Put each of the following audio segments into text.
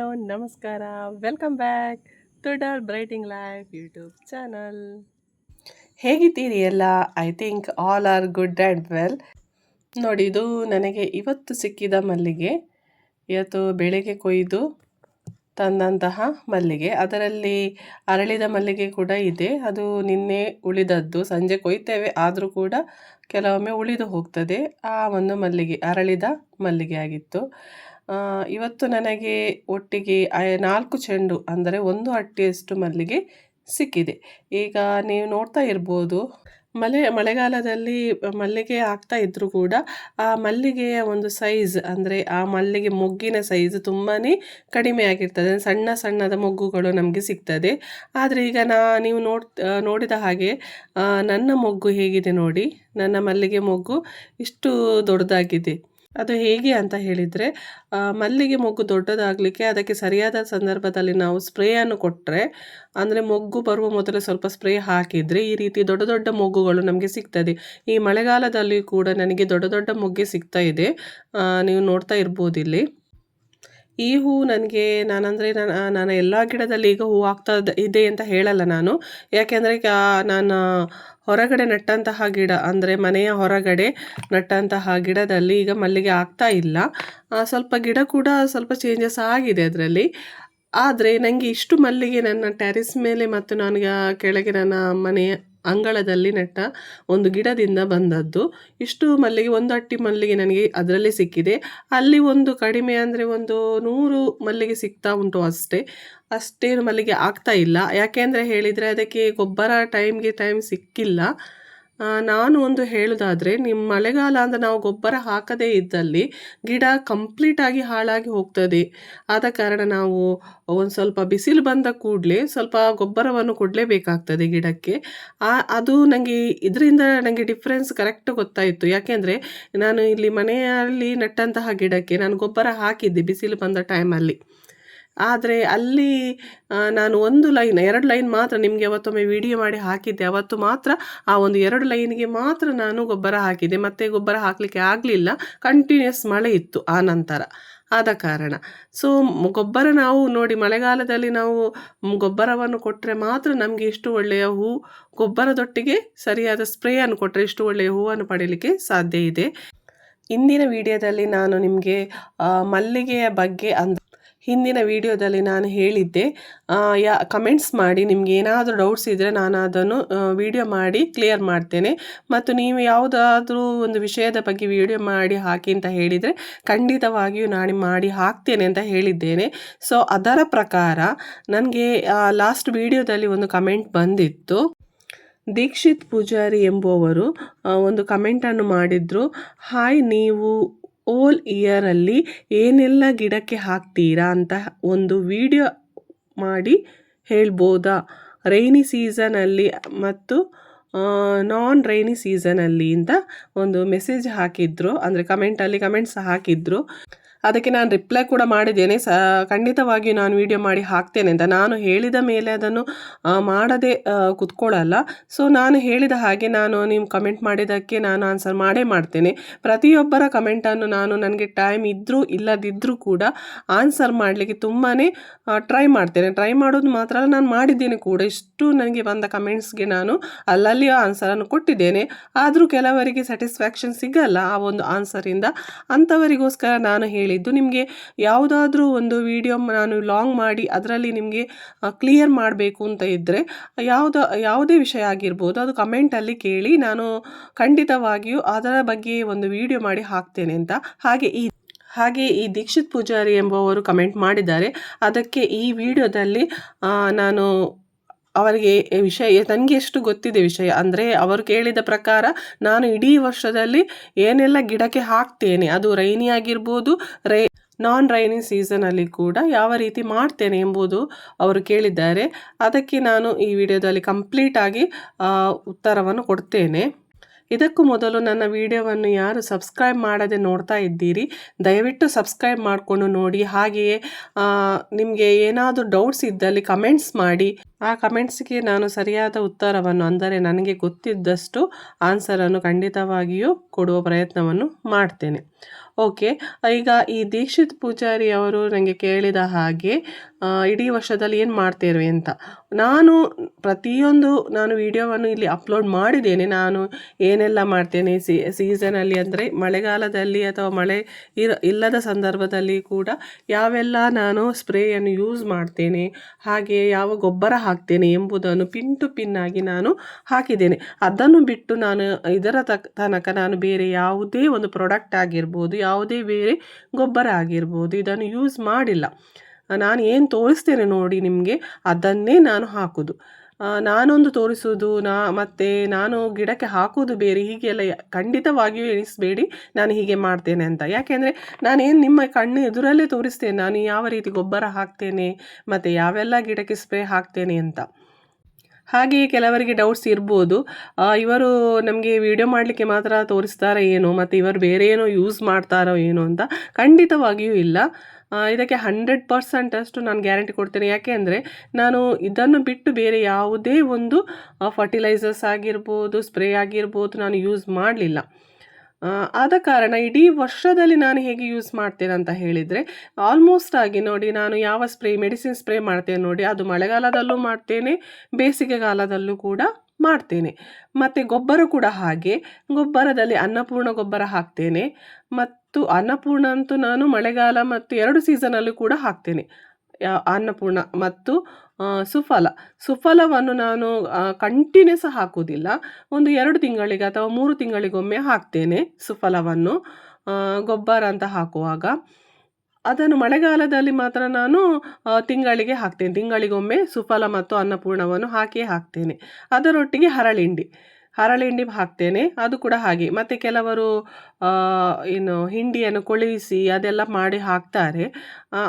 Hello ನಮಸ್ಕಾರ welcome back to ಡಾರ್ brightening life YouTube channel. ಹೇಗಿದ್ದೀರಿ ಎಲ್ಲ? I think all are good and well. ನೋಡಿ, ಇದು ನನಗೆ ಇವತ್ತು ಸಿಕ್ಕಿದ ಮಲ್ಲಿಗೆ. ಇವತ್ತು ಬೆಳಗ್ಗೆ ಕೊಯ್ದು ತಂದಂತಹ ಮಲ್ಲಿಗೆ. ಅದರಲ್ಲಿ ಅರಳಿದ ಮಲ್ಲಿಗೆ ಕೂಡ ಇದೆ. ಅದು ನಿನ್ನೆ ಉಳಿದದ್ದು. ಸಂಜೆ ಕೊಯ್ತೇವೆ, ಆದರೂ ಕೂಡ ಕೆಲವೊಮ್ಮೆ ಉಳಿದು ಹೋಗ್ತದೆ. ಆ ಒಂದು ಮಲ್ಲಿಗೆ ಅರಳಿದ ಮಲ್ಲಿಗೆ ಆಗಿತ್ತು. ಇವತ್ತು ನನಗೆ ಒಟ್ಟಿಗೆ 4 ಚೆಂಡು ಅಂದರೆ 1 ಅಟ್ಟಿಯಷ್ಟು ಮಲ್ಲಿಗೆ ಸಿಕ್ಕಿದೆ. ಈಗ ನೀವು ನೋಡ್ತಾ ಇರ್ಬೋದು, ಮಳೆಗಾಲದಲ್ಲಿ ಮಲ್ಲಿಗೆ ಆಗ್ತಾ ಇದ್ರೂ ಕೂಡ ಆ ಮಲ್ಲಿಗೆಯ ಒಂದು ಸೈಜ್ ಅಂದರೆ ಆ ಮಲ್ಲಿಗೆ ಮೊಗ್ಗಿನ ಸೈಜ್ ತುಂಬಾ ಕಡಿಮೆ ಆಗಿರ್ತದೆ. ಸಣ್ಣ ಸಣ್ಣದ ಮೊಗ್ಗುಗಳು ನಮಗೆ ಸಿಗ್ತದೆ. ಆದರೆ ಈಗ ನೀವು ನೋಡಿದ ಹಾಗೆ ನನ್ನ ಮೊಗ್ಗು ಹೇಗಿದೆ ನೋಡಿ. ನನ್ನ ಮಲ್ಲಿಗೆ ಮೊಗ್ಗು ಇಷ್ಟು ದೊಡ್ಡದಾಗಿದೆ. ಅದು ಹೇಗೆ ಅಂತ ಹೇಳಿದರೆ, ಮಲ್ಲಿಗೆ ಮೊಗ್ಗು ದೊಡ್ಡದಾಗಲಿಕ್ಕೆ ಅದಕ್ಕೆ ಸರಿಯಾದ ಸಂದರ್ಭದಲ್ಲಿ ನಾವು ಸ್ಪ್ರೇಯನ್ನು ಕೊಟ್ಟರೆ, ಅಂದರೆ ಮೊಗ್ಗು ಬರುವ ಮೊದಲು ಸ್ವಲ್ಪ ಸ್ಪ್ರೇ ಹಾಕಿದರೆ ಈ ರೀತಿ ದೊಡ್ಡ ದೊಡ್ಡ ಮೊಗ್ಗುಗಳು ನಮಗೆ ಸಿಗ್ತದೆ. ಈ ಮಳೆಗಾಲದಲ್ಲಿ ಕೂಡ ನನಗೆ ದೊಡ್ಡ ದೊಡ್ಡ ಮೊಗ್ಗೆ ಸಿಗ್ತಾ ಇದೆ. ನೀವು ನೋಡ್ತಾ ಇರ್ಬೋದು ಇಲ್ಲಿ. ಈ ಹೂ ನನಗೆ ನಾನು ಎಲ್ಲ ಗಿಡದಲ್ಲಿ ಈಗ ಹೂ ಆಗ್ತಾ ಇದೆ ಅಂತ ಹೇಳಲ್ಲ ನಾನು. ಯಾಕೆಂದರೆ ನಾನು ಹೊರಗಡೆ ನೆಟ್ಟಂತಹ ಗಿಡ ಅಂದರೆ ಮನೆಯ ಹೊರಗಡೆ ನೆಟ್ಟಂತಹ ಗಿಡದಲ್ಲಿ ಈಗ ಮಲ್ಲಿಗೆ ಆಗ್ತಾ ಇಲ್ಲ. ಸ್ವಲ್ಪ ಗಿಡ ಕೂಡ ಸ್ವಲ್ಪ ಚೇಂಜಸ್ ಆಗಿದೆ ಅದರಲ್ಲಿ. ಆದರೆ ನನಗೆ ಇಷ್ಟು ಮಲ್ಲಿಗೆ ನನ್ನ ಟೆರೆಸ್ ಮೇಲೆ ಮತ್ತು ನನಗೆ ಕೆಳಗೆ ನನ್ನ ಮನೆಯ ಅಂಗಳದಲ್ಲಿ ನೆಟ್ಟ ಒಂದು ಗಿಡದಿಂದ ಬಂದದ್ದು. ಇಷ್ಟು ಮಲ್ಲಿಗೆ, 1 ಅಟ್ಟಿ ಮಲ್ಲಿಗೆ ನನಗೆ ಅದರಲ್ಲಿ ಸಿಕ್ಕಿದೆ. ಅಲ್ಲಿ ಒಂದು ಕಡಿಮೆ ಅಂದರೆ ಒಂದು 100 ಮಲ್ಲಿಗೆ ಸಿಗ್ತಾ ಉಂಟು ಅಷ್ಟೇನು ಮಲ್ಲಿಗೆ ಆಗ್ತಾ ಇಲ್ಲ. ಯಾಕೆಂದರೆ ಹೇಳಿದರೆ ಅದಕ್ಕೆ ಗೊಬ್ಬರ ಟೈಮ್ ಸಿಕ್ಕಿಲ್ಲ. ನಾನು ಒಂದು ಹೇಳೋದಾದರೆ, ನಿಮ್ಮ ಮಳೆಗಾಲ ಅಂದರೆ ನಾವು ಗೊಬ್ಬರ ಹಾಕದೇ ಇದ್ದಲ್ಲಿ ಗಿಡ ಕಂಪ್ಲೀಟಾಗಿ ಹಾಳಾಗಿ ಹೋಗ್ತದೆ. ಆದ ಕಾರಣ ನಾವು ಒಂದು ಸ್ವಲ್ಪ ಬಿಸಿಲು ಬಂದ ಕೂಡಲೇ ಸ್ವಲ್ಪ ಗೊಬ್ಬರವನ್ನು ಕೊಡಲೇಬೇಕಾಗ್ತದೆ ಗಿಡಕ್ಕೆ. ಅದು ಇದರಿಂದ ನನಗೆ ಡಿಫ್ರೆನ್ಸ್ ಕರೆಕ್ಟ್ ಗೊತ್ತಾಯಿತು. ಯಾಕೆಂದರೆ ನಾನು ಇಲ್ಲಿ ಮನೆಯಲ್ಲಿ ನೆಟ್ಟಂತಹ ಗಿಡಕ್ಕೆ ನಾನು ಗೊಬ್ಬರ ಹಾಕಿದ್ದೆ ಬಿಸಿಲು ಬಂದ ಟೈಮಲ್ಲಿ. ಆದರೆ ಅಲ್ಲಿ ನಾನು 1 ಲೈನ್ 2 ಲೈನ್ ಮಾತ್ರ ನಿಮಗೆ ಅವತ್ತೊಮ್ಮೆ ವಿಡಿಯೋ ಮಾಡಿ ಹಾಕಿದ್ದೆ. ಅವತ್ತು ಮಾತ್ರ ಆ ಒಂದು 2 ಲೈನ್ಗೆ ಮಾತ್ರ ನಾನು ಗೊಬ್ಬರ ಹಾಕಿದ್ದೆ. ಮತ್ತೆ ಗೊಬ್ಬರ ಹಾಕಲಿಕ್ಕೆ ಆಗಲಿಲ್ಲ. ಕಂಟಿನ್ಯೂಸ್ ಮಳೆ ಇತ್ತು ಆ ನಂತರ. ಆದ ಕಾರಣ ಗೊಬ್ಬರ ನಾವು ನೋಡಿ, ಮಳೆಗಾಲದಲ್ಲಿ ನಾವು ಗೊಬ್ಬರವನ್ನು ಕೊಟ್ಟರೆ ಮಾತ್ರ ನಮಗೆ ಇಷ್ಟು ಒಳ್ಳೆಯ ಹೂ, ಗೊಬ್ಬರದೊಟ್ಟಿಗೆ ಸರಿಯಾದ ಸ್ಪ್ರೇಯನ್ನು ಕೊಟ್ಟರೆ ಇಷ್ಟು ಒಳ್ಳೆಯ ಹೂವನ್ನು ಪಡೀಲಿಕ್ಕೆ ಸಾಧ್ಯ ಇದೆ. ಇಂದಿನ ವಿಡಿಯೋದಲ್ಲಿ ನಾನು ನಿಮಗೆ ಮಲ್ಲಿಗೆಯ ಬಗ್ಗೆ ಹಿಂದಿನ ವಿಡಿಯೋದಲ್ಲಿ ನಾನು ಹೇಳಿದ್ದೆ. ಕಮೆಂಟ್ಸ್ ಮಾಡಿ, ನಿಮ್ಗೆ ಏನಾದರೂ ಡೌಟ್ಸ್ ಇದ್ದರೆ ನಾನು ಅದನ್ನು ವಿಡಿಯೋ ಮಾಡಿ ಕ್ಲಿಯರ್ ಮಾಡ್ತೇನೆ. ಮತ್ತು ನೀವು ಯಾವುದಾದ್ರೂ ಒಂದು ವಿಷಯದ ಬಗ್ಗೆ ವಿಡಿಯೋ ಮಾಡಿ ಹಾಕಿ ಅಂತ ಹೇಳಿದರೆ ಖಂಡಿತವಾಗಿಯೂ ನಾನು ಮಾಡಿ ಹಾಕ್ತೇನೆ ಅಂತ ಹೇಳಿದ್ದೇನೆ. ಸೊ ಅದರ ಪ್ರಕಾರ ನನಗೆ ಲಾಸ್ಟ್ ವಿಡಿಯೋದಲ್ಲಿ ಒಂದು ಕಮೆಂಟ್ ಬಂದಿತ್ತು. ದೀಕ್ಷಿತ್ ಪೂಜಾರಿ ಎಂಬುವವರು ಒಂದು ಕಮೆಂಟನ್ನು ಮಾಡಿದರು. ಹಾಯ್, ನೀವು ಓಲ್ ಇಯರಲ್ಲಿ ಏನೆಲ್ಲ ಗಿಡಕ್ಕೆ ಹಾಕ್ತೀರಾ ಅಂತ ಒಂದು ವಿಡಿಯೋ ಮಾಡಿ ಹೇಳ್ಬೋದಾ? ರೈನಿ ಸೀಸನಲ್ಲಿ ಮತ್ತು ನಾನ್ ರೈನಿ ಸೀಸನಲ್ಲಿ ಅಂತ ಒಂದು ಮೆಸೇಜ್ ಹಾಕಿದ್ರು, ಅಂದರೆ ಕಮೆಂಟ್ಸ್ ಹಾಕಿದ್ರು. ಅದಕ್ಕೆ ನಾನು ರಿಪ್ಲೈ ಕೂಡ ಮಾಡಿದ್ದೇನೆ. ಖಂಡಿತವಾಗಿಯೂ ನಾನು ವಿಡಿಯೋ ಮಾಡಿ ಹಾಕ್ತೇನೆ ಅಂತ. ನಾನು ಹೇಳಿದ ಮೇಲೆ ಅದನ್ನು ಮಾಡದೆ ಕುತ್ಕೊಳ್ಳಲ್ಲ. ಸೊ ನಾನು ಹೇಳಿದ ಹಾಗೆ ನೀವು ಕಮೆಂಟ್ ಮಾಡಿದ್ದಕ್ಕೆ ನಾನು ಆನ್ಸರ್ ಮಾಡ್ತೇನೆ. ಪ್ರತಿಯೊಬ್ಬರ ಕಮೆಂಟನ್ನು ನಾನು ನನಗೆ ಟೈಮ್ ಇದ್ದರೂ ಇಲ್ಲದಿದ್ದರೂ ಕೂಡ ಆನ್ಸರ್ ಮಾಡಲಿಕ್ಕೆ ತುಂಬಾ ಟ್ರೈ ಮಾಡ್ತೇನೆ. ಟ್ರೈ ಮಾಡೋದು ಮಾತ್ರ ಅಲ್ಲ, ನಾನು ಮಾಡಿದ್ದೇನೆ ಕೂಡ. ಇಷ್ಟು ನನಗೆ ಬಂದ ಕಮೆಂಟ್ಸ್ಗೆ ನಾನು ಅಲ್ಲಲ್ಲಿ ಆನ್ಸರನ್ನು ಕೊಟ್ಟಿದ್ದೇನೆ. ಆದರೂ ಕೆಲವರಿಗೆ ಸ್ಯಾಟಿಸ್ಫ್ಯಾಕ್ಷನ್ ಸಿಗಲ್ಲ ಆ ಒಂದು ಆನ್ಸರಿಂದ. ಅಂಥವರಿಗೋಸ್ಕರ ನಾನು ಹೇಳಿದ್ದು, ನಿಮಗೆ ಯಾವುದಾದ್ರೂ ಒಂದು ವಿಡಿಯೋ ನಾನು ಲಾಂಗ್ ಮಾಡಿ ಅದರಲ್ಲಿ ನಿಮಗೆ ಕ್ಲಿಯರ್ ಮಾಡಬೇಕು ಅಂತ ಇದ್ದರೆ ಯಾವುದೇ ವಿಷಯ ಆಗಿರ್ಬೋದು, ಅದು ಕಮೆಂಟಲ್ಲಿ ಕೇಳಿ, ನಾನು ಖಂಡಿತವಾಗಿಯೂ ಅದರ ಬಗ್ಗೆ ಒಂದು ವಿಡಿಯೋ ಮಾಡಿ ಹಾಕ್ತೇನೆ ಅಂತ. ಹಾಗೆ ಈ ದೀಕ್ಷಿತ್ ಪೂಜಾರಿ ಎಂಬುವರು ಕಮೆಂಟ್ ಮಾಡಿದ್ದಾರೆ. ಅದಕ್ಕೆ ಈ ವಿಡಿಯೋದಲ್ಲಿ ನಾನು ಅವರಿಗೆ ವಿಷಯ, ನನಗೆ ಎಷ್ಟು ಗೊತ್ತಿದೆ ವಿಷಯ ಅಂದರೆ, ಅವರು ಕೇಳಿದ ಪ್ರಕಾರ ನಾನು ಇಡೀ ವರ್ಷದಲ್ಲಿ ಏನೆಲ್ಲ ಗಿಡಕ್ಕೆ ಹಾಕ್ತೇನೆ, ಅದು ರೈನಿ ಆಗಿರ್ಬೋದು, ನಾನ್ ರೈನಿ ಸೀಸನಲ್ಲಿ ಕೂಡ ಯಾವ ರೀತಿ ಮಾಡ್ತೇನೆ ಎಂಬುದು ಅವರು ಕೇಳಿದ್ದಾರೆ. ಅದಕ್ಕೆ ನಾನು ಈ ವಿಡಿಯೋದಲ್ಲಿ ಕಂಪ್ಲೀಟಾಗಿ ಉತ್ತರವನ್ನು ಕೊಡ್ತೇನೆ. ಇದಕ್ಕೂ ಮೊದಲು ನನ್ನ ವಿಡಿಯೋವನ್ನು ಯಾರು ಸಬ್ಸ್ಕ್ರೈಬ್ ಮಾಡದೆ ನೋಡ್ತಾ ಇದ್ದೀರಿ, ದಯವಿಟ್ಟು ಸಬ್ಸ್ಕ್ರೈಬ್ ಮಾಡಿಕೊಂಡು ನೋಡಿ. ಹಾಗೆಯೇ ನಿಮಗೆ ಏನಾದರೂ ಡೌಟ್ಸ್ ಇದ್ದಲ್ಲಿ ಕಮೆಂಟ್ಸ್ ಮಾಡಿ. ಆ ಕಮೆಂಟ್ಸ್ಗೆ ನಾನು ಸರಿಯಾದ ಉತ್ತರವನ್ನು, ಅಂದರೆ ನನಗೆ ಗೊತ್ತಿದ್ದಷ್ಟು ಆನ್ಸರನ್ನು ಖಂಡಿತವಾಗಿಯೂ ಕೊಡುವ ಪ್ರಯತ್ನವನ್ನು ಮಾಡ್ತೇನೆ. ಓಕೆ, ಈಗ ಈ ದೀಕ್ಷಿತ್ ಪೂಜಾರಿ ಅವರು ನನಗೆ ಕೇಳಿದ ಹಾಗೆ ಇಡೀ ವರ್ಷದಲ್ಲಿ ಏನು ಮಾಡ್ತೇವೆ ಅಂತ. ನಾನು ಪ್ರತಿಯೊಂದು ವಿಡಿಯೋವನ್ನು ಇಲ್ಲಿ ಅಪ್ಲೋಡ್ ಮಾಡಿದ್ದೇನೆ. ನಾನು ಏನೆಲ್ಲ ಮಾಡ್ತೇನೆ ಸೀಸನಲ್ಲಿ, ಅಂದರೆ ಮಳೆಗಾಲದಲ್ಲಿ ಅಥವಾ ಮಳೆ ಇಲ್ಲದ ಸಂದರ್ಭದಲ್ಲಿ ಕೂಡ ಯಾವೆಲ್ಲ ನಾನು ಸ್ಪ್ರೇಯನ್ನು ಯೂಸ್ ಮಾಡ್ತೇನೆ, ಹಾಗೆ ಯಾವ ಗೊಬ್ಬರ ಹಾಕ್ತೇನೆ ಎಂಬುದನ್ನು ಪಿನ್ ಟು ಪಿನ್ ಆಗಿ ನಾನು ಹಾಕಿದ್ದೇನೆ. ಅದನ್ನು ಬಿಟ್ಟು ನಾನು ಇದರ ತನಕ ನಾನು ಬೇರೆ ಯಾವುದೇ ಒಂದು ಪ್ರಾಡಕ್ಟ್ ಆಗಿರ್ಬೋದು, ಯಾವುದೇ ಬೇರೆ ಗೊಬ್ಬರ ಆಗಿರ್ಬೋದು ಇದನ್ನು ಯೂಸ್ ಮಾಡಿಲ್ಲ. ನಾನು ಏನು ತೋರಿಸ್ತೇನೆ ನೋಡಿ ನಿಮಗೆ, ಅದನ್ನೇ ನಾನು ಹಾಕೋದು. ನಾನೊಂದು ತೋರಿಸೋದು ಮತ್ತು ನಾನು ಗಿಡಕ್ಕೆ ಹಾಕೋದು ಬೇರೆ, ಹೀಗೆಲ್ಲ ಖಂಡಿತವಾಗಿಯೂ ಎಣಿಸಬೇಡಿ ನಾನು ಹೀಗೆ ಮಾಡ್ತೇನೆ ಅಂತ. ಯಾಕೆಂದರೆ ನಾನೇನು ನಿಮ್ಮ ಕಣ್ಣು ಎದುರಲ್ಲೇ ತೋರಿಸ್ತೇನೆ ನಾನು ಯಾವ ರೀತಿ ಗೊಬ್ಬರ ಹಾಕ್ತೇನೆ ಮತ್ತು ಯಾವೆಲ್ಲ ಗಿಡಕ್ಕೆ ಸ್ಪ್ರೇ ಹಾಕ್ತೇನೆ ಅಂತ. ಹಾಗೆಯೇ ಕೆಲವರಿಗೆ ಡೌಟ್ಸ್ ಇರ್ಬೋದು, ಇವರು ನಮಗೆ ವಿಡಿಯೋ ಮಾಡಲಿಕ್ಕೆ ಮಾತ್ರ ತೋರಿಸ್ತಾರೋ ಏನೋ, ಮತ್ತು ಇವರು ಬೇರೆ ಏನೋ ಯೂಸ್ ಮಾಡ್ತಾರೋ ಏನೋ ಅಂತ. ಖಂಡಿತವಾಗಿಯೂ ಇಲ್ಲ. ಇದಕ್ಕೆ 100% ಅಷ್ಟು ನಾನು ಗ್ಯಾರಂಟಿ ಕೊಡ್ತೇನೆ. ಯಾಕೆ ಅಂದರೆ ನಾನು ಇದನ್ನು ಬಿಟ್ಟು ಬೇರೆ ಯಾವುದೇ ಒಂದು ಫರ್ಟಿಲೈಸರ್ಸ್ ಆಗಿರ್ಬೋದು, ಸ್ಪ್ರೇ ಆಗಿರ್ಬೋದು ನಾನು ಯೂಸ್ ಮಾಡಲಿಲ್ಲ. ಆದ ಕಾರಣ ಇಡೀ ವರ್ಷದಲ್ಲಿ ನಾನು ಹೇಗೆ ಯೂಸ್ ಮಾಡ್ತೇನೆ ಅಂತ ಹೇಳಿದರೆ, ಆಲ್ಮೋಸ್ಟ್ ಆಗಿ ನೋಡಿ, ನಾನು ಯಾವ ಮೆಡಿಸಿನ್ ಸ್ಪ್ರೇ ಮಾಡ್ತೇನೆ ನೋಡಿ, ಅದು ಮಳೆಗಾಲದಲ್ಲೂ ಮಾಡ್ತೇನೆ, ಬೇಸಿಗೆಗಾಲದಲ್ಲೂ ಕೂಡ ಮಾಡ್ತೇನೆ. ಮತ್ತು ಗೊಬ್ಬರ ಕೂಡ ಹಾಗೆ, ಗೊಬ್ಬರದಲ್ಲಿ ಅನ್ನಪೂರ್ಣ ಗೊಬ್ಬರ ಹಾಕ್ತೇನೆ. ಮತ್ತು ಅನ್ನಪೂರ್ಣ ಅಂತೂ ನಾನು ಮಳೆಗಾಲ ಮತ್ತು 2 ಸೀಸನಲ್ಲೂ ಕೂಡ ಹಾಕ್ತೇನೆ. ಅನ್ನಪೂರ್ಣ ಮತ್ತು ಸುಫಲವನ್ನು ನಾನು ಕಂಟಿನ್ಯೂಸ್ ಹಾಕುವುದಿಲ್ಲ, ಒಂದು 2 ತಿಂಗಳಿಗೆ ಅಥವಾ 3 ತಿಂಗಳಿಗೊಮ್ಮೆ ಹಾಕ್ತೇನೆ ಸುಫಲವನ್ನು. ಗೊಬ್ಬರ ಅಂತ ಹಾಕುವಾಗ ಅದನ್ನು ಮಳೆಗಾಲದಲ್ಲಿ ಮಾತ್ರ ನಾನು ತಿಂಗಳಿಗೆ ಹಾಕ್ತೇನೆ. ತಿಂಗಳಿಗೊಮ್ಮೆ ಸುಫಲ ಮತ್ತು ಅನ್ನಪೂರ್ಣವನ್ನು ಹಾಕ್ತೇನೆ. ಅದರೊಟ್ಟಿಗೆ ಹರಳಿಂಡಿ ಹಾಕ್ತೇನೆ, ಅದು ಕೂಡ ಹಾಗೆ. ಮತ್ತು ಕೆಲವರು ಹಿಂಡಿಯನ್ನು ಕೊಳೆಯಿಸಿ ಅದೆಲ್ಲ ಮಾಡಿ ಹಾಕ್ತಾರೆ,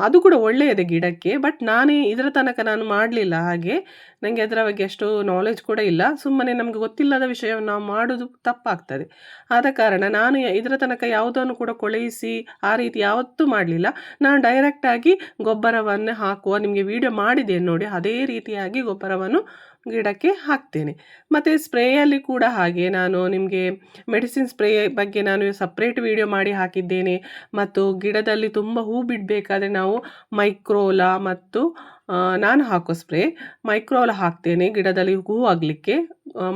ಅದು ಕೂಡ ಒಳ್ಳೆಯದೇ ಗಿಡಕ್ಕೆ. ಬಟ್ ಇದರ ತನಕ ನಾನು ಮಾಡಲಿಲ್ಲ ಹಾಗೆ, ನನಗೆ ಅದರ ಬಗ್ಗೆ ಅಷ್ಟು ನಾಲೆಜ್ ಕೂಡ ಇಲ್ಲ. ಸುಮ್ಮನೆ ನಮಗೆ ಗೊತ್ತಿಲ್ಲದ ವಿಷಯವನ್ನು ನಾವು ಮಾಡೋದು ತಪ್ಪಾಗ್ತದೆ. ಆದ ಕಾರಣ ನಾನು ಇದರ ತನಕ ಯಾವುದನ್ನು ಕೂಡ ಕೊಳೆಯಿಸಿ ಆ ರೀತಿ ಯಾವತ್ತೂ ಮಾಡಲಿಲ್ಲ. ನಾನು ಡೈರೆಕ್ಟಾಗಿ ಗೊಬ್ಬರವನ್ನು ಹಾಕುವ, ನಿಮಗೆ ವಿಡಿಯೋ ಮಾಡಿದ್ದೇನೆ ನೋಡಿ, ಅದೇ ರೀತಿಯಾಗಿ ಗೊಬ್ಬರವನ್ನು ಗಿಡಕ್ಕೆ ಹಾಕ್ತೇನೆ. ಮತ್ತು ಸ್ಪ್ರೇಯಲ್ಲಿ ಕೂಡ ಹಾಗೆ, ನಾನು ನಿಮಗೆ ಮೆಡಿಸಿನ್ ಸ್ಪ್ರೇ ಬಗ್ಗೆ ನಾನು ಸಪ್ರೇಟ್ ವಿಡಿಯೋ ಮಾಡಿ ಹಾಕಿದ್ದೇನೆ. ಮತ್ತು ಗಿಡದಲ್ಲಿ ತುಂಬ ಹೂ ಬಿಡಬೇಕಾದ್ರೆ ನಾವು ಮೈಕ್ರೋಲಾ ಮತ್ತು ನಾನು ಹಾಕೋ ಸ್ಪ್ರೇ ಮೈಕ್ರೋಲಾ ಹಾಕ್ತೇನೆ. ಗಿಡದಲ್ಲಿ ಹೂ ಆಗಲಿಕ್ಕೆ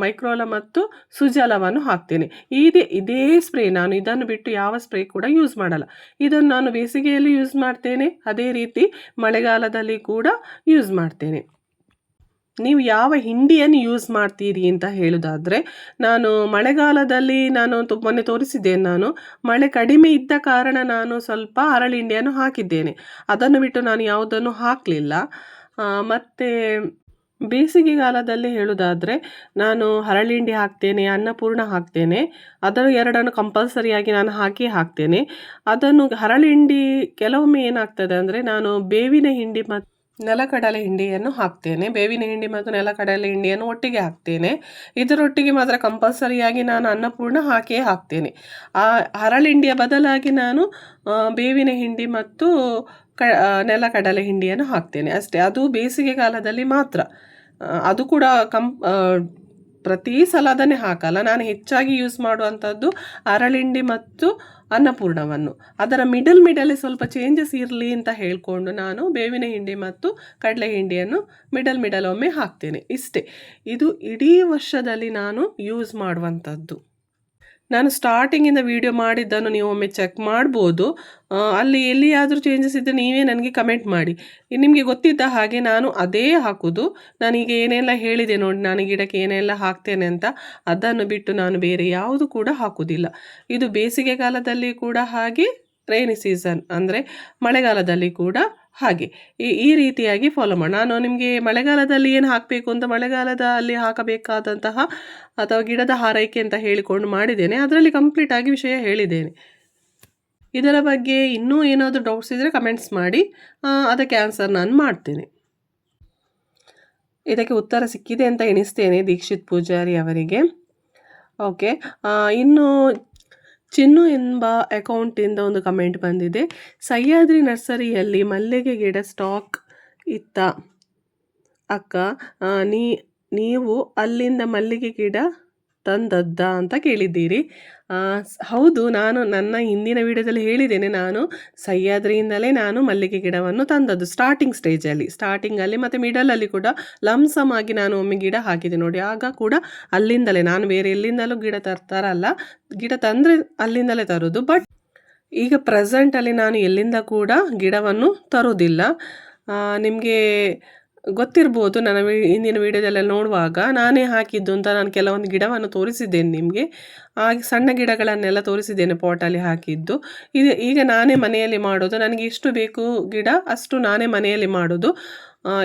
ಮೈಕ್ರೋಲಾ ಮತ್ತು ಸುಜಲವನ್ನು ಹಾಕ್ತೇನೆ. ಇದೇ ಸ್ಪ್ರೇ, ನಾನು ಇದನ್ನು ಬಿಟ್ಟು ಯಾವ ಸ್ಪ್ರೇ ಕೂಡ ಯೂಸ್ ಮಾಡಲ್ಲ. ಇದನ್ನು ನಾನು ಬೇಸಿಗೆಯಲ್ಲಿ ಯೂಸ್ ಮಾಡ್ತೇನೆ, ಅದೇ ರೀತಿ ಮಳೆಗಾಲದಲ್ಲಿ ಕೂಡ ಯೂಸ್ ಮಾಡ್ತೇನೆ. ನೀವು ಯಾವ ಹಿಂಡಿಯನ್ನು ಯೂಸ್ ಮಾಡ್ತೀರಿ ಅಂತ ಹೇಳೋದಾದರೆ, ನಾನು ಮಳೆಗಾಲದಲ್ಲಿ ಮೊನ್ನೆ ತೋರಿಸಿದ್ದೇನೆ. ನಾನು ಮಳೆ ಕಡಿಮೆ ಇದ್ದ ಕಾರಣ ನಾನು ಸ್ವಲ್ಪ ಹರಳಿಂಡಿಯನ್ನು ಹಾಕಿದ್ದೇನೆ, ಅದನ್ನು ಬಿಟ್ಟು ನಾನು ಯಾವುದನ್ನು ಹಾಕಲಿಲ್ಲ. ಮತ್ತು ಬೇಸಿಗೆಗಾಲದಲ್ಲಿ ಹೇಳೋದಾದರೆ ನಾನು ಹರಳಿಂಡಿ ಹಾಕ್ತೇನೆ, ಅನ್ನಪೂರ್ಣ ಹಾಕ್ತೇನೆ. ಅದರ 2 ಕಂಪಲ್ಸರಿಯಾಗಿ ನಾನು ಹಾಕ್ತೇನೆ. ಅದನ್ನು ಹರಳಿಂಡಿ ಕೆಲವೊಮ್ಮೆ ಏನಾಗ್ತದೆ ಅಂದರೆ, ನಾನು ಬೇವಿನ ಹಿಂಡಿ ಮತ್ತು ನೆಲಕಡಲೆ ಹಿಂಡಿಯನ್ನು ಹಾಕ್ತೇನೆ. ಬೇವಿನ ಹಿಂಡಿ ಮತ್ತು ನೆಲಕಡಲೆ ಹಿಂಡಿಯನ್ನು ಒಟ್ಟಿಗೆ ಹಾಕ್ತೇನೆ. ಇದರೊಟ್ಟಿಗೆ ಮಾತ್ರ ಕಂಪಲ್ಸರಿಯಾಗಿ ನಾನು ಅನ್ನಪೂರ್ಣ ಹಾಕ್ತೇನೆ. ಆ ಹರಳಿಂಡಿಯ ಬದಲಾಗಿ ನಾನು ಬೇವಿನ ಹಿಂಡಿ ಮತ್ತು ನೆಲಕಡಲೆ ಹಿಂಡಿಯನ್ನು ಹಾಕ್ತೇನೆ ಅಷ್ಟೇ. ಅದು ಬೇಸಿಗೆಗಾಲದಲ್ಲಿ ಮಾತ್ರ. ಅದು ಕೂಡ ಪ್ರತಿ ಸಲ ಅದನ್ನೇ ಹಾಕಲ್ಲ. ನಾನು ಹೆಚ್ಚಾಗಿ ಯೂಸ್ ಮಾಡುವಂಥದ್ದು ಹರಳಿಂಡಿ ಮತ್ತು ಅನ್ನಪೂರ್ಣವನ್ನು. ಅದರ ಮಿಡಲ್ ಸ್ವಲ್ಪ ಚೇಂಜಸ್ ಇರಲಿ ಅಂತ ಹೇಳಿಕೊಂಡು ನಾನು ಬೇವಿನ ಹಿಂಡಿ ಮತ್ತು ಕಡಲೆ ಹಿಂಡಿಯನ್ನು ಮಿಡಲ್ ಒಮ್ಮೆ ಹಾಕ್ತೇನೆ. ಇಷ್ಟೇ. ಇದು ಇಡೀ ವರ್ಷದಲ್ಲಿ ನಾನು ಯೂಸ್ ಮಾಡುವಂಥದ್ದು. ನಾನು ಸ್ಟಾರ್ಟಿಂಗಿಂದ ವಿಡಿಯೋ ಮಾಡಿದ್ದನ್ನು ನೀವು ಒಮ್ಮೆ ಚೆಕ್ ಮಾಡ್ಬೋದು. ಅಲ್ಲಿ ಎಲ್ಲಿಯಾದರೂ ಚೇಂಜಸ್ ಇದ್ದರೆ ನೀವೇ ನನಗೆ ಕಮೆಂಟ್ ಮಾಡಿ. ನಿಮಗೆ ಗೊತ್ತಿದ್ದ ಹಾಗೆ ನಾನು ಅದೇ ಹಾಕೋದು. ನಾನೀಗ ಏನೆಲ್ಲ ಹೇಳಿದೆ ನೋಡಿ, ನಾನು ಗಿಡಕ್ಕೆ ಏನೆಲ್ಲ ಹಾಕ್ತೇನೆ ಅಂತ, ಅದನ್ನು ಬಿಟ್ಟು ನಾನು ಬೇರೆ ಯಾವುದು ಕೂಡ ಹಾಕೋದಿಲ್ಲ. ಇದು ಬೇಸಿಗೆಗಾಲದಲ್ಲಿ ಕೂಡ ಹಾಗೆ, ರೈನಿ ಸೀಸನ್ ಅಂದರೆ ಮಳೆಗಾಲದಲ್ಲಿ ಕೂಡ ಹಾಗೆ ಈ ರೀತಿಯಾಗಿ ಫಾಲೋ ಮಾಡಿ. ನಾನು ನಿಮಗೆ ಮಳೆಗಾಲದಲ್ಲಿ ಏನು ಹಾಕಬೇಕು ಅಂತ, ಮಳೆಗಾಲದಲ್ಲಿ ಹಾಕಬೇಕಾದಂತಹ ಅಥವಾ ಗಿಡದ ಆರೈಕೆ ಅಂತ ಹೇಳಿಕೊಂಡು ಮಾಡಿದ್ದೇನೆ. ಅದರಲ್ಲಿ ಕಂಪ್ಲೀಟಾಗಿ ವಿಷಯ ಹೇಳಿದ್ದೇನೆ. ಇದರ ಬಗ್ಗೆ ಇನ್ನೂ ಏನಾದರೂ ಡೌಟ್ಸ್ ಇದ್ದರೆ ಕಮೆಂಟ್ಸ್ ಮಾಡಿ, ಅದಕ್ಕೆ ಆನ್ಸರ್ ನಾನು ಮಾಡ್ತೇನೆ. ಇದಕ್ಕೆ ಉತ್ತರ ಸಿಕ್ಕಿದೆ ಅಂತ ಎಣಿಸ್ತೇನೆ ದೀಕ್ಷಿತ್ ಪೂಜಾರಿ ಅವರಿಗೆ. ಓಕೆ, ಇನ್ನು ಚಿನ್ನು ಎಂಬ ಅಕೌಂಟಿಂದ ಒಂದು ಕಮೆಂಟ್ ಬಂದಿದೆ. ಸಹ್ಯಾದ್ರಿ ನರ್ಸರಿಯಲ್ಲಿ ಮಲ್ಲಿಗೆ ಗಿಡ ಸ್ಟಾಕ್ ಇತ್ತ? ಅಕ್ಕ, ಆ, ನೀ ನೀವು ಅಲ್ಲಿಂದ ಮಲ್ಲಿಗೆ ಗಿಡ ತಂದದ್ದಾ ಅಂತ ಕೇಳಿದ್ದೀರಿ. ಹೌದು, ನಾನು ನನ್ನ ಹಿಂದಿನ ವಿಡಿಯೋದಲ್ಲಿ ಹೇಳಿದ್ದೇನೆ, ನಾನು ಸಹ್ಯಾದ್ರಿಯಿಂದಲೇ ನಾನು ಮಲ್ಲಿಗೆ ಗಿಡವನ್ನು ತಂದದ್ದು ಸ್ಟಾರ್ಟಿಂಗಲ್ಲಿ ಮತ್ತು ಮಿಡಲಲ್ಲಿ ಕೂಡ ಲಮ್ಸಮ್ ಆಗಿ ನಾನು ಒಮ್ಮೆ ಗಿಡ ಹಾಕಿದೆ ನೋಡಿ. ಆಗ ಕೂಡ ಅಲ್ಲಿಂದಲೇ, ನಾನು ಬೇರೆ ಎಲ್ಲಿಂದಲೂ ಗಿಡ ತರಲ್ಲ, ಗಿಡ ತಂದರೆ ಅಲ್ಲಿಂದಲೇ ತರೋದು. ಬಟ್ ಈಗ ಪ್ರೆಸೆಂಟಲ್ಲಿ ನಾನು ಎಲ್ಲಿಂದ ಕೂಡ ಗಿಡವನ್ನು ತರೋದಿಲ್ಲ. ನಿಮಗೆ ಗೊತ್ತಿರ್ಬೋದು, ನನ್ನ ಹಿಂದಿನ ವೀಡಿಯೋದೆಲ್ಲ ನೋಡುವಾಗ ನಾನೇ ಹಾಕಿದ್ದು ಅಂತ ನಾನು ಕೆಲವೊಂದು ಗಿಡವನ್ನು ತೋರಿಸಿದ್ದೇನೆ ನಿಮಗೆ. ಹಾಗೆ ಸಣ್ಣ ಗಿಡಗಳನ್ನೆಲ್ಲ ತೋರಿಸಿದ್ದೇನೆ ಪಾಟಲ್ಲಿ ಹಾಕಿದ್ದು. ಈಗ ನಾನೇ ಮನೆಯಲ್ಲಿ ಮಾಡೋದು, ನನಗೆ ಎಷ್ಟು ಬೇಕು ಗಿಡ ಅಷ್ಟು ನಾನೇ ಮನೆಯಲ್ಲಿ ಮಾಡೋದು.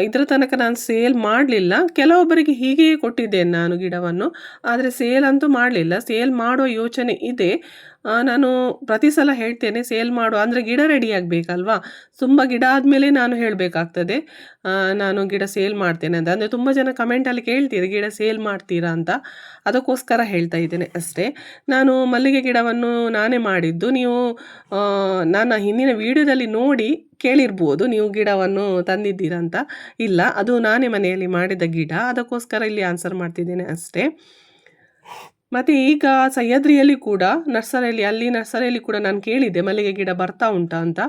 ಇದರ ತನಕ ನಾನು ಸೇಲ್ ಮಾಡಲಿಲ್ಲ, ಕೆಲವೊಬ್ಬರಿಗೆ ಹೀಗೆಯೇ ಕೊಟ್ಟಿದ್ದೇನೆ ನಾನು ಗಿಡವನ್ನು, ಆದರೆ ಸೇಲ್ ಅಂತೂ ಮಾಡಲಿಲ್ಲ. ಸೇಲ್ ಮಾಡೋ ಯೋಚನೆ ಇದೆ. ನಾನು ಪ್ರತಿ ಸಲ ಹೇಳ್ತೇನೆ ಸೇಲ್ ಮಾಡು ಅಂದರೆ ಗಿಡ ರೆಡಿ ಆಗಬೇಕಲ್ವಾ. ತುಂಬ ಗಿಡ ಆದಮೇಲೆ ನಾನು ಹೇಳಬೇಕಾಗ್ತದೆ ನಾನು ಗಿಡ ಸೇಲ್ ಮಾಡ್ತೇನೆ ಅಂತ. ಅಂದರೆ ತುಂಬ ಜನ ಕಮೆಂಟಲ್ಲಿ ಕೇಳ್ತೀರಿ ಗಿಡ ಸೇಲ್ ಮಾಡ್ತೀರಾ ಅಂತ, ಅದಕ್ಕೋಸ್ಕರ ಹೇಳ್ತಾ ಇದ್ದೇನೆ ಅಷ್ಟೇ. ನಾನು ಮಲ್ಲಿಗೆ ಗಿಡವನ್ನು ನಾನೇ ಮಾಡಿದ್ದು. ನೀವು ನನ್ನ ಹಿಂದಿನ ವಿಡಿಯೋದಲ್ಲಿ ನೋಡಿ ಕೇಳಿರ್ಬೋದು ನೀವು ಗಿಡವನ್ನು ತಂದಿದ್ದೀರಾ ಅಂತ. ಇಲ್ಲ, ಅದು ನಾನೇ ಮನೆಯಲ್ಲಿ ಮಾಡಿದ ಗಿಡ, ಅದಕ್ಕೋಸ್ಕರ ಇಲ್ಲಿ ಆನ್ಸರ್ ಮಾಡ್ತಿದ್ದೇನೆ ಅಷ್ಟೇ. ಮತ್ತು ಈಗ ಸಹ್ಯಾದ್ರಿಯಲ್ಲಿ ಕೂಡ ನರ್ಸರಿಯಲ್ಲಿ ಕೂಡ ನಾನು ಕೇಳಿದ್ದೆ ಮಲ್ಲಿಗೆ ಗಿಡ ಬರ್ತಾ ಉಂಟಾ ಅಂತ.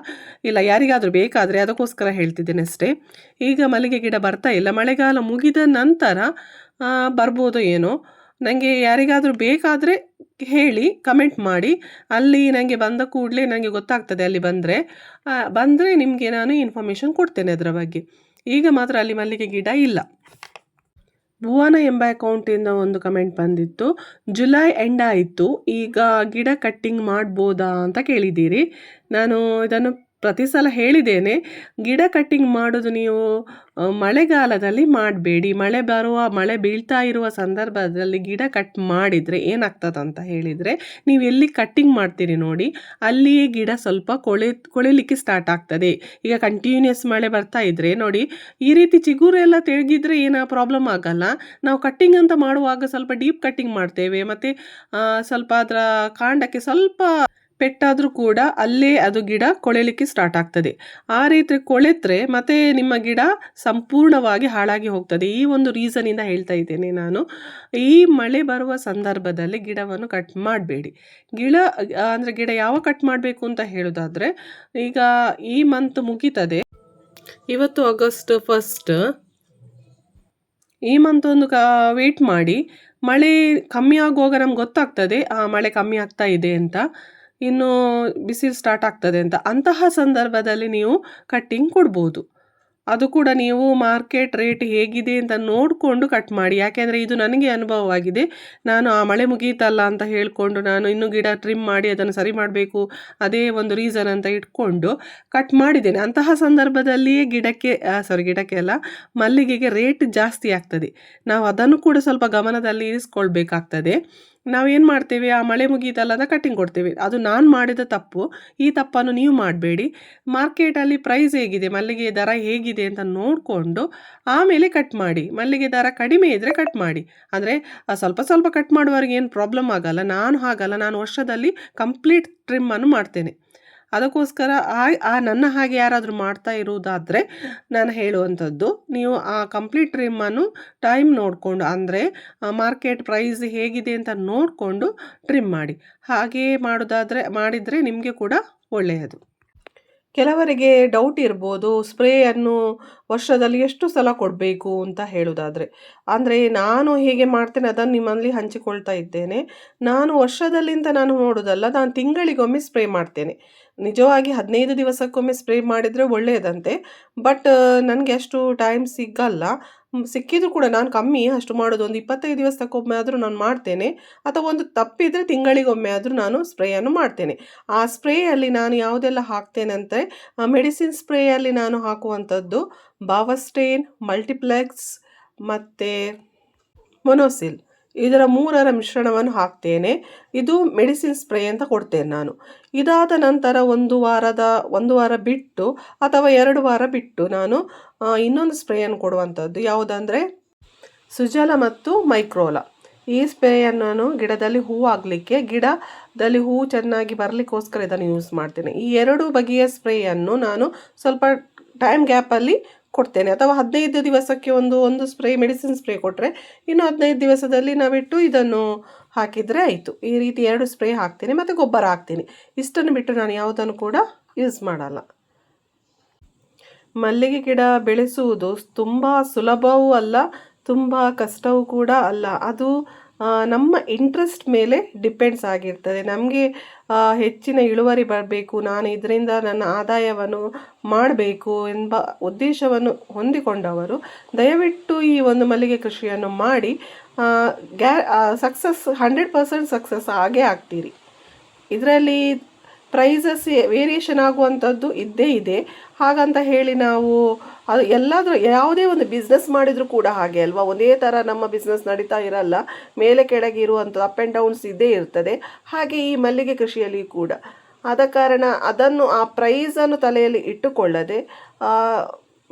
ಇಲ್ಲ, ಯಾರಿಗಾದರೂ ಬೇಕಾದರೆ ಅದಕ್ಕೋಸ್ಕರ ಹೇಳ್ತಿದ್ದೇನೆ ಅಷ್ಟೇ. ಈಗ ಮಲ್ಲಿಗೆ ಗಿಡ ಬರ್ತಾ ಇಲ್ಲ, ಮಳೆಗಾಲ ಮುಗಿದ ನಂತರ ಬರ್ಬೋದು ಏನೋ. ನನಗೆ ಯಾರಿಗಾದರೂ ಬೇಕಾದರೆ ಹೇಳಿ, ಕಮೆಂಟ್ ಮಾಡಿ. ಅಲ್ಲಿ ನನಗೆ ಬಂದ ಕೂಡಲೇ ನನಗೆ ಗೊತ್ತಾಗ್ತದೆ, ಅಲ್ಲಿ ಬಂದರೆ ನಿಮಗೆ ನಾನು ಇನ್ಫಾರ್ಮೇಷನ್ ಕೊಡ್ತೇನೆ ಅದರ ಬಗ್ಗೆ. ಈಗ ಮಾತ್ರ ಅಲ್ಲಿ ಮಲ್ಲಿಗೆ ಗಿಡ ಇಲ್ಲ. ಭುವನ ಎಂಬ ಅಕೌಂಟಿಂದ ಒಂದು ಕಮೆಂಟ್ ಬಂದಿತ್ತು, ಜುಲೈ ಎಂಡ್ ಆಯಿತು, ಈಗ ಗಿಡ ಕಟ್ಟಿಂಗ್ ಮಾಡ್ಬೋದಾ ಅಂತ ಕೇಳಿದ್ದೀರಿ. ನಾನು ಇದನ್ನು ಪ್ರತಿ ಸಲ ಹೇಳಿದ್ದೇನೆ, ಗಿಡ ಕಟ್ಟಿಂಗ್ ಮಾಡೋದು ನೀವು ಮಳೆಗಾಲದಲ್ಲಿ ಮಾಡಬೇಡಿ. ಮಳೆ ಬೀಳ್ತಾ ಇರುವ ಸಂದರ್ಭದಲ್ಲಿ ಗಿಡ ಕಟ್ ಮಾಡಿದರೆ ಏನಾಗ್ತದಂತ ಹೇಳಿದರೆ, ನೀವು ಎಲ್ಲಿ ಕಟ್ಟಿಂಗ್ ಮಾಡ್ತೀರಿ ನೋಡಿ ಅಲ್ಲಿಯೇ ಗಿಡ ಸ್ವಲ್ಪ ಕೊಳೆಲಿಕ್ಕೆ ಸ್ಟಾರ್ಟ್ ಆಗ್ತದೆ. ಈಗ ಕಂಟಿನ್ಯೂಸ್ ಮಳೆ ಬರ್ತಾ ಇದ್ರೆ ನೋಡಿ, ಈ ರೀತಿ ಚಿಗುರು ಎಲ್ಲ ತೆಗೆದಿದ್ರೆ ಏನೋ ಪ್ರಾಬ್ಲಮ್ ಆಗಲ್ಲ. ನಾವು ಕಟ್ಟಿಂಗ್ ಅಂತ ಮಾಡುವಾಗ ಸ್ವಲ್ಪ ಡೀಪ್ ಕಟ್ಟಿಂಗ್ ಮಾಡ್ತೇವೆ, ಮತ್ತು ಸ್ವಲ್ಪ ಅದರ ಕಾಂಡಕ್ಕೆ ಸ್ವಲ್ಪ ಪೆಟ್ಟಾದರೂ ಕೂಡ ಅಲ್ಲೇ ಅದು ಗಿಡ ಕೊಳೆಲಿಕ್ಕೆ ಸ್ಟಾರ್ಟ್ ಆಗ್ತದೆ. ಆ ರೀತಿ ಕೊಳೆತ್ರೆ ಮತ್ತೆ ನಿಮ್ಮ ಗಿಡ ಸಂಪೂರ್ಣವಾಗಿ ಹಾಳಾಗಿ ಹೋಗ್ತದೆ. ಈ ಒಂದು ರೀಸನಿಂದ ಹೇಳ್ತಾ ಇದ್ದೇನೆ ನಾನು. ಈ ಮಳೆ ಬರುವ ಸಂದರ್ಭದಲ್ಲಿ ಗಿಡವನ್ನು ಕಟ್ ಮಾಡಬೇಡಿ. ಗಿಡ ಯಾವ ಕಟ್ ಮಾಡಬೇಕು ಅಂತ ಹೇಳೋದಾದರೆ, ಈಗ ಈ ಮಂತ್ ಮುಗೀತದೆ, ಇವತ್ತು ಆಗಸ್ಟ್ 1. ಈ ಮಂತ್ ಒಂದು ವೇಟ್ ಮಾಡಿ, ಮಳೆ ಕಮ್ಮಿ ಆಗುವಾಗ ನಮ್ಗೆ ಗೊತ್ತಾಗ್ತದೆ ಮಳೆ ಕಮ್ಮಿ ಆಗ್ತಾ ಇದೆ ಅಂತ, ಇನ್ನು ಬಿಸಿಲು ಸ್ಟಾರ್ಟ್ ಆಗ್ತದೆ ಅಂತ. ಅಂತಹ ಸಂದರ್ಭದಲ್ಲಿ ನೀವು ಕಟ್ಟಿಂಗ್ ಕೊಡ್ಬೋದು. ಅದು ಕೂಡ ನೀವು ಮಾರ್ಕೆಟ್ ರೇಟ್ ಹೇಗಿದೆ ಅಂತ ನೋಡಿಕೊಂಡು ಕಟ್ ಮಾಡಿ. ಯಾಕೆಂದರೆ ಇದು ನನಗೆ ಅನುಭವವಾಗಿದೆ. ನಾನು ಮಳೆ ಮುಗೀತಲ್ಲ ಅಂತ ಹೇಳಿಕೊಂಡು ನಾನು ಇನ್ನೂ ಗಿಡ ಟ್ರಿಮ್ ಮಾಡಿ ಅದನ್ನು ಸರಿ ಮಾಡಬೇಕು, ಅದೇ ಒಂದು ರೀಸನ್ ಅಂತ ಇಟ್ಕೊಂಡು ಕಟ್ ಮಾಡಿದ್ದೇನೆ. ಅಂತಹ ಸಂದರ್ಭದಲ್ಲಿಯೇ ಗಿಡಕ್ಕೆ ಅಲ್ಲ, ಮಲ್ಲಿಗೆಗೆ ರೇಟ್ ಜಾಸ್ತಿ ಆಗ್ತದೆ. ನಾವು ಅದನ್ನು ಕೂಡ ಸ್ವಲ್ಪ ಗಮನದಲ್ಲಿ ಇರಿಸ್ಕೊಳ್ಬೇಕಾಗ್ತದೆ. ನಾವೇನು ಮಾಡ್ತೇವೆ, ಮಳೆ ಮುಗೀತಲ್ಲ ಅಂತ ಕಟ್ಟಿಂಗ್ ಕೊಡ್ತೇವೆ. ಅದು ನಾನು ಮಾಡಿದ ತಪ್ಪು. ಈ ತಪ್ಪನ್ನು ನೀವು ಮಾಡಬೇಡಿ. ಮಾರ್ಕೆಟಲ್ಲಿ ಪ್ರೈಸ್ ಹೇಗಿದೆ, ಮಲ್ಲಿಗೆ ದರ ಹೇಗಿದೆ ಅಂತ ನೋಡಿಕೊಂಡು ಆಮೇಲೆ ಕಟ್ ಮಾಡಿ. ಮಲ್ಲಿಗೆ ದರ ಕಡಿಮೆ ಇದ್ದರೆ ಕಟ್ ಮಾಡಿ. ಅಂದರೆ ಸ್ವಲ್ಪ ಸ್ವಲ್ಪ ಕಟ್ ಮಾಡುವವರಿಗೆ ಏನು ಪ್ರಾಬ್ಲಮ್ ಆಗಲ್ಲ. ನಾನು ಹಾಗಲ್ಲ, ನಾನು ವರ್ಷದಲ್ಲಿ ಕಂಪ್ಲೀಟ್ ಟ್ರಿಮ್ಮನ್ನು ಮಾಡ್ತೇನೆ. ಅದಕ್ಕೋಸ್ಕರ ನನ್ನ ಹಾಗೆ ಯಾರಾದರೂ ಮಾಡ್ತಾ ಇರುವುದಾದರೆ ನಾನು ಹೇಳುವಂಥದ್ದು, ನೀವು ಆ ಕಂಪ್ಲೀಟ್ ಟ್ರಿಮ್ಮನ್ನು ಟೈಮ್ ನೋಡಿಕೊಂಡು, ಅಂದರೆ ಮಾರ್ಕೆಟ್ ಪ್ರೈಸ್ ಹೇಗಿದೆ ಅಂತ ನೋಡಿಕೊಂಡು ಟ್ರಿಮ್ ಮಾಡಿ. ಹಾಗೆಯೇ ಮಾಡಿದರೆ ನಿಮಗೆ ಕೂಡ ಒಳ್ಳೆಯದು. ಕೆಲವರಿಗೆ ಡೌಟ್ ಇರ್ಬೋದು, ಸ್ಪ್ರೇಯನ್ನು ವರ್ಷದಲ್ಲಿ ಎಷ್ಟು ಸಲ ಕೊಡಬೇಕು ಅಂತ ಹೇಳೋದಾದರೆ. ಅಂದರೆ ನಾನು ಹೇಗೆ ಮಾಡ್ತೇನೆ ಅದನ್ನು ನಿಮ್ಮಲ್ಲಿ ಹಂಚಿಕೊಳ್ತಾ ಇದ್ದೇನೆ. ನಾನು ವರ್ಷದಲ್ಲಿಂದ ನಾನು ನೋಡೋದಲ್ಲ, ನಾನು ತಿಂಗಳಿಗೊಮ್ಮೆ ಸ್ಪ್ರೇ ಮಾಡ್ತೇನೆ. ನಿಜವಾಗಿ 15 ದಿವಸಕ್ಕೊಮ್ಮೆ ಸ್ಪ್ರೇ ಮಾಡಿದರೆ ಒಳ್ಳೆಯದಂತೆ. ಬಟ್ ನನಗೆ ಅಷ್ಟು ಟೈಮ್ ಸಿಕ್ಕಿದ್ರು ಕೂಡ ನಾನು ಕಮ್ಮಿ ಅಷ್ಟು ಮಾಡೋದು. ಒಂದು 25 ದಿವಸಕ್ಕೊಮ್ಮೆ ಆದರೂ ನಾನು ಮಾಡ್ತೇನೆ, ಅಥವಾ ಒಂದು ತಪ್ಪಿದರೆ ತಿಂಗಳಿಗೊಮ್ಮೆ ಆದರೂ ನಾನು ಸ್ಪ್ರೇಯನ್ನು ಮಾಡ್ತೇನೆ. ಆ ಸ್ಪ್ರೇಯಲ್ಲಿ ನಾನು ಯಾವುದೆಲ್ಲ ಹಾಕ್ತೇನೆ ಅಂದರೆ, ಮೆಡಿಸಿನ್ ಸ್ಪ್ರೇಯಲ್ಲಿ ನಾನು ಹಾಕುವಂಥದ್ದು ಬಾವಸ್ಟೇನ್, ಮಲ್ಟಿಪ್ಲೆಕ್ಸ್ ಮತ್ತು ಮೊನೋಸಿಲ್, ಇದರ 3ರ ಮಿಶ್ರಣವನ್ನು ಹಾಕ್ತೇನೆ. ಇದು ಮೆಡಿಸಿನ್ ಸ್ಪ್ರೇ ಅಂತ ಕೊಡ್ತೇನೆ ನಾನು. ಇದಾದ ನಂತರ ಒಂದು ವಾರ ಬಿಟ್ಟು ಅಥವಾ 2 ವಾರ ಬಿಟ್ಟು ನಾನು ಇನ್ನೊಂದು ಸ್ಪ್ರೇಯನ್ನು ಕೊಡುವಂಥದ್ದು. ಯಾವುದಂದರೆ ಸುಜಲ ಮತ್ತು ಮೈಕ್ರೋಲಾ. ಈ ಸ್ಪ್ರೇಯನ್ನು ನಾನು ಗಿಡದಲ್ಲಿ ಗಿಡದಲ್ಲಿ ಹೂವು ಚೆನ್ನಾಗಿ ಬರಲಿಕ್ಕೋಸ್ಕರ ಇದನ್ನು ಯೂಸ್ ಮಾಡ್ತೇನೆ. ಈ 2 ಬಗೆಯ ಸ್ಪ್ರೇಯನ್ನು ನಾನು ಸ್ವಲ್ಪ ಟೈಮ್ ಗ್ಯಾಪಲ್ಲಿ ಕೊಡ್ತೇನೆ. ಅಥವಾ 15 ದಿವಸಕ್ಕೆ ಒಂದು ಸ್ಪ್ರೇ ಮೆಡಿಸಿನ್ ಸ್ಪ್ರೇ ಕೊಟ್ಟರೆ ಇನ್ನು 15 ದಿವಸದಲ್ಲಿ ನಾವಿಟ್ಟು ಇದನ್ನು ಹಾಕಿದರೆ ಆಯಿತು. ಈ ರೀತಿ 2 ಸ್ಪ್ರೇ ಹಾಕ್ತೀನಿ ಮತ್ತು ಗೊಬ್ಬರ ಹಾಕ್ತೀನಿ. ಇಷ್ಟನ್ನು ಬಿಟ್ಟು ನಾನು ಯಾವುದನ್ನು ಕೂಡ ಯೂಸ್ ಮಾಡಲ್ಲ. ಮಲ್ಲಿಗೆ ಗಿಡ ಬೆಳೆಸುವುದು ತುಂಬ ಸುಲಭವೂ ಅಲ್ಲ, ತುಂಬ ಕಷ್ಟವೂ ಕೂಡ ಅಲ್ಲ. ಅದು ನಮ್ಮ ಇಂಟ್ರೆಸ್ಟ್ ಮೇಲೆ ಡಿಪೆಂಡ್ಸ್ ಆಗಿರ್ತದೆ. ನಮಗೆ ಹೆಚ್ಚಿನ ಇಳುವರಿ ಬರಬೇಕು, ನಾನು ಇದರಿಂದ ನನ್ನ ಆದಾಯವನ್ನು ಮಾಡಬೇಕು ಎಂಬ ಉದ್ದೇಶವನ್ನು ಹೊಂದಿಕೊಂಡವರು ದಯವಿಟ್ಟು ಈ ಒಂದು ಮಲ್ಲಿಗೆ ಕೃಷಿಯನ್ನು ಮಾಡಿ ಸಕ್ಸಸ್ 100% ಸಕ್ಸಸ್ ಆಗೇ ಆಗ್ತೀರಿ. ಇದರಲ್ಲಿ ಪ್ರೈಸಸ್ ವೇರಿಯೇಷನ್ ಆಗುವಂಥದ್ದು ಇದ್ದೇ ಇದೆ. ಹಾಗಂತ ಹೇಳಿ ನಾವು ಅದು ಎಲ್ಲಾದರೂ ಯಾವುದೇ ಒಂದು ಬಿಸ್ನೆಸ್ ಮಾಡಿದರೂ ಕೂಡ ಹಾಗೆ ಅಲ್ವಾ, ಒಂದೇ ಥರ ನಮ್ಮ ಬಿಸ್ನೆಸ್ ನಡೀತಾ ಇರಲ್ಲ, ಮೇಲೆ ಕೆಳಗೆ ಇರುವಂಥ ಅಪ್ ಆ್ಯಂಡ್ ಡೌನ್ಸ್ ಇದ್ದೇ ಇರ್ತದೆ. ಹಾಗೆ ಈ ಮಲ್ಲಿಗೆ ಕೃಷಿಯಲ್ಲಿ ಕೂಡ ಆದ ಕಾರಣ ಅದನ್ನು ಆ ಪ್ರೈಸನ್ನು ತಲೆಯಲ್ಲಿ ಇಟ್ಟುಕೊಳ್ಳದೆ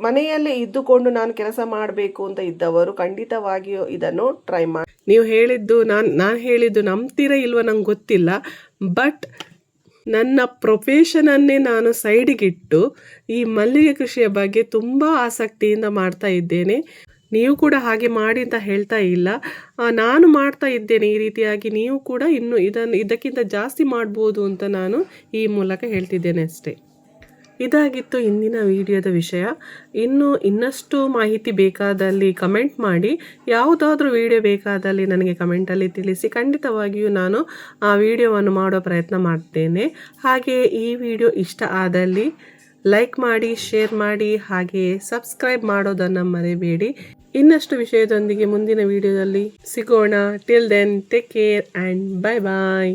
ಮನೆಯಲ್ಲಿ ಇದ್ದುಕೊಂಡು ನಾನು ಕೆಲಸ ಮಾಡಬೇಕು ಅಂತ ಇದ್ದವರು ಖಂಡಿತವಾಗಿಯೂ ಇದನ್ನು ಟ್ರೈ ಮಾಡಿ. ನೀವು ಹೇಳಿದ್ದು ನಾನು ಹೇಳಿದ್ದು ನಂಬ್ತೀರಾ ಇಲ್ವ ನಂಗೆ ಗೊತ್ತಿಲ್ಲ, ಬಟ್ ನನ್ನ ಪ್ರೊಫೆಷನನ್ನೇ ನಾನು ಸೈಡಿಗಿಟ್ಟು ಈ ಮಲ್ಲಿಗೆ ಕೃಷಿಯ ಬಗ್ಗೆ ತುಂಬ ಆಸಕ್ತಿಯಿಂದ ಮಾಡ್ತಾ ಇದ್ದೇನೆ. ನೀವು ಕೂಡ ಹಾಗೆ ಮಾಡಿ ಅಂತ ಹೇಳ್ತಾ ಇಲ್ಲ, ನಾನು ಮಾಡ್ತಾ ಇದ್ದೇನೆ ಈ ರೀತಿಯಾಗಿ. ನೀವು ಕೂಡ ಇನ್ನು ಇದಕ್ಕಿಂತ ಜಾಸ್ತಿ ಮಾಡ್ಬೋದು ಅಂತ ನಾನು ಈ ಮೂಲಕ ಹೇಳ್ತಿದ್ದೇನೆ ಅಷ್ಟೇ. ಇದಾಗಿತ್ತು ಇಂದಿನ ವಿಡಿಯೋದ ವಿಷಯ. ಇನ್ನಷ್ಟು ಮಾಹಿತಿ ಬೇಕಾದಲ್ಲಿ ಕಮೆಂಟ್ ಮಾಡಿ, ಯಾವುದಾದ್ರೂ ವಿಡಿಯೋ ಬೇಕಾದಲ್ಲಿ ನನಗೆ ಕಮೆಂಟಲ್ಲಿ ತಿಳಿಸಿ. ಖಂಡಿತವಾಗಿಯೂ ನಾನು ಆ ವಿಡಿಯೋವನ್ನು ಮಾಡೋ ಪ್ರಯತ್ನ ಮಾಡ್ತೇನೆ. ಹಾಗೆ ಈ ವಿಡಿಯೋ ಇಷ್ಟ ಆದಲ್ಲಿ ಲೈಕ್ ಮಾಡಿ, ಶೇರ್ ಮಾಡಿ, ಹಾಗೆ ಸಬ್ಸ್ಕ್ರೈಬ್ ಮಾಡೋದನ್ನು ಮರೆಯಬೇಡಿ. ಇನ್ನಷ್ಟು ವಿಷಯದೊಂದಿಗೆ ಮುಂದಿನ ವಿಡಿಯೋದಲ್ಲಿ ಸಿಗೋಣ. Till then take care and bye bye.